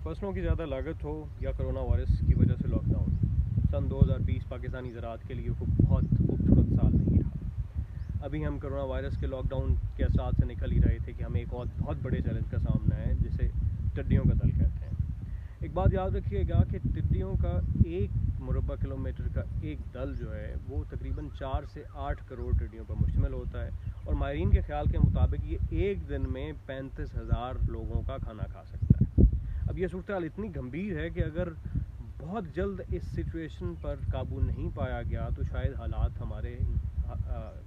फसलों की ज़्यादा लागत हो या कोरोना वायरस की वजह से लॉकडाउन, सन 2020 पाकिस्तानी ज़राअत के लिए कोई बहुत खूबसूरत साल नहीं रहा। अभी हम कोरोना वायरस के लॉकडाउन के असरात से निकल ही रहे थे कि हमें एक और बहुत बड़े चैलेंज का सामना है, जिसे टिड्डियों का दल कहते हैं। एक बात याद रखिएगा कि टिड्डियों का एक मुरबा किलोमीटर का एक दल जो है वो तकरीबन 4 से 8 करोड़ टिड्डियों पर मुश्तमिल होता है, और माहिरीन के ख्याल के मुताबिक ये एक दिन में 35,000 लोगों का खाना खा सकता है। अब ये सूरत हाल इतनी गंभीर है कि अगर बहुत जल्द इस सिचुएशन पर काबू नहीं पाया गया तो शायद हालात हमारे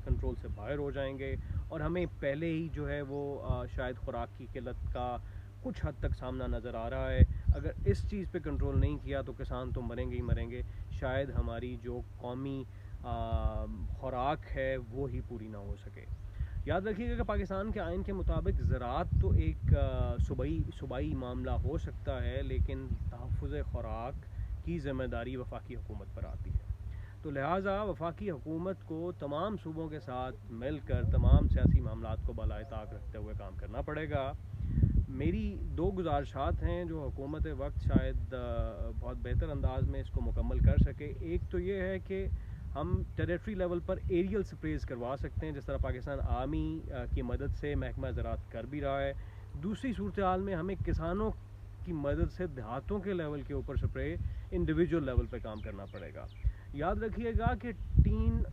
कंट्रोल से बाहर हो जाएंगे, और हमें पहले ही जो है वो शायद खुराक की किल्लत का कुछ हद तक सामना नज़र आ रहा है। अगर इस चीज़ पे कंट्रोल नहीं किया तो किसान तो मरेंगे ही मरेंगे, शायद हमारी जो कौमी खुराक है वो ही पूरी ना हो सके। याद रखिएगा कि पाकिस्तान के आइन के मुताबिक ज़राअत तो एक सूबाई मामला हो सकता है, लेकिन तहफ़्फ़ुज़ खुराक की ज़िम्मेदारी वफाकी हुकूमत पर आती है। तो लिहाजा वफाकी हुकूमत को तमाम सूबों के साथ मिलकर तमाम सियासी मामलात को बालाए ताक रखते हुए काम करना पड़ेगा। मेरी दो गुजारिशात हैं जो हुकूमत वक्त शायद बहुत बेहतर अंदाज में इसको मुकम्मल कर सके। एक तो ये है कि हम टेरिटरी लेवल पर एरियल स्प्रेज करवा सकते हैं, जिस तरह पाकिस्तान आर्मी की मदद से महकमा ज़राअत कर भी रहा है। दूसरी सूरत हाल में हमें किसानों की मदद से देहातों के लेवल के ऊपर स्प्रे इंडिविजुअल लेवल पे काम करना पड़ेगा। याद रखिएगा कि टीन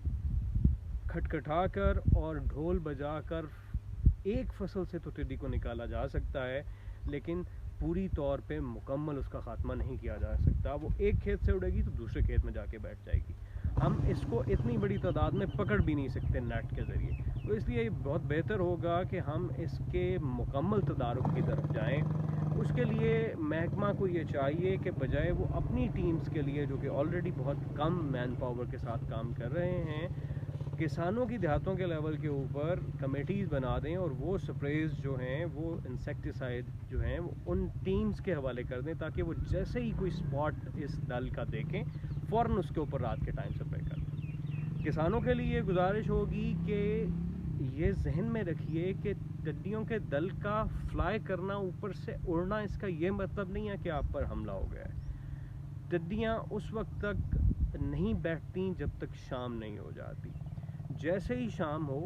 खटखटा कर और ढोल बजा कर एक फसल से तो टिड्डी को निकाला जा सकता है, लेकिन पूरी तौर पे मुकम्मल उसका ख़ात्मा नहीं किया जा सकता। वो एक खेत से उड़ेगी तो दूसरे खेत में जाके बैठ जाएगी। हम इसको इतनी बड़ी तादाद में पकड़ भी नहीं सकते नेट के ज़रिए, तो इसलिए बहुत बेहतर होगा कि हम इसके मुकम्मल तदारुक की तरफ जाएं। उसके लिए महकमा को ये चाहिए कि बजाय वो अपनी टीम्स के लिए, जो कि ऑलरेडी बहुत कम मैन पावर के साथ काम कर रहे हैं, किसानों की देहातों के लेवल के ऊपर कमेटीज़ बना दें और वो स्प्रेज जो हैं वो इंसेक्टिसाइड जो हैं वो उन टीम्स के हवाले कर दें, ताकि वो जैसे ही कोई स्पॉट इस दल का देखें फ़ौरन उसके ऊपर रात के टाइम स्प्रे कर दें। किसानों के लिए गुजारिश होगी कि ये जहन में रखिए कि टिड्डियों के दल का फ्लाई करना, ऊपर से उड़ना, इसका ये मतलब नहीं है कि आप पर हमला हो गया है। टिड्डियाँ उस वक्त तक नहीं बैठती जब तक शाम नहीं हो जाती। जैसे ही शाम हो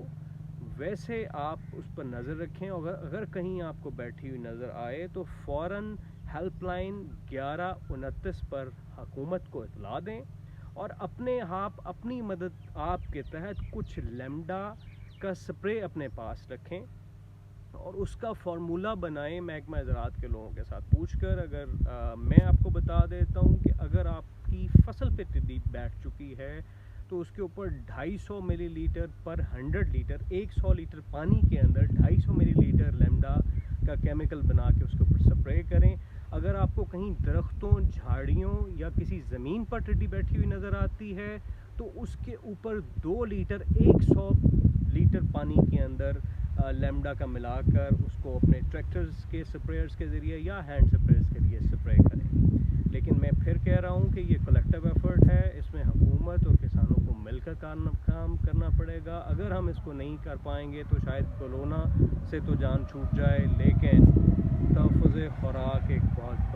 वैसे आप उस पर नज़र रखें, और अगर कहीं आपको बैठी हुई नज़र आए तो फ़ौरन हेल्पलाइन 1129 पर हुकूमत को इतला दें, और अपने आप अपनी मदद आपके तहत कुछ लेमडा का स्प्रे अपने पास रखें और उसका फार्मूला बनाएं महकमा ज़राअत के लोगों के साथ पूछकर। अगर मैं आपको बता देता हूं कि अगर आपकी फसल पे टिड्डी बैठ चुकी है तो उसके ऊपर 250 मिलीलीटर पर 100 लीटर, 100 लीटर पानी के अंदर 250 मिलीलीटर लेमडा का केमिकल बना के उसके ऊपर स्प्रे करें। अगर आपको कहीं दरख्तों, झाड़ियों या किसी ज़मीन पर टिड्डी बैठी हुई नज़र आती है तो उसके ऊपर 2 लीटर 100 लीटर पानी के अंदर लेमडा का मिलाकर उसको अपने ट्रैक्टर्स के स्प्रेयर्स के ज़रिए या हैंड स्प्रेयर्स के लिए स्प्रे करें। लेकिन मैं फिर कह रहा हूँ कि ये कलेक्टिव एफर्ट है, इसमें हुकूमत और किसानों को मिलकर काम करना पड़ेगा। अगर हम इसको नहीं कर पाएंगे तो शायद कोरोना से तो जान छूट जाए, लेकिन तहफ़्फ़ुज़ खुराक एक बहुत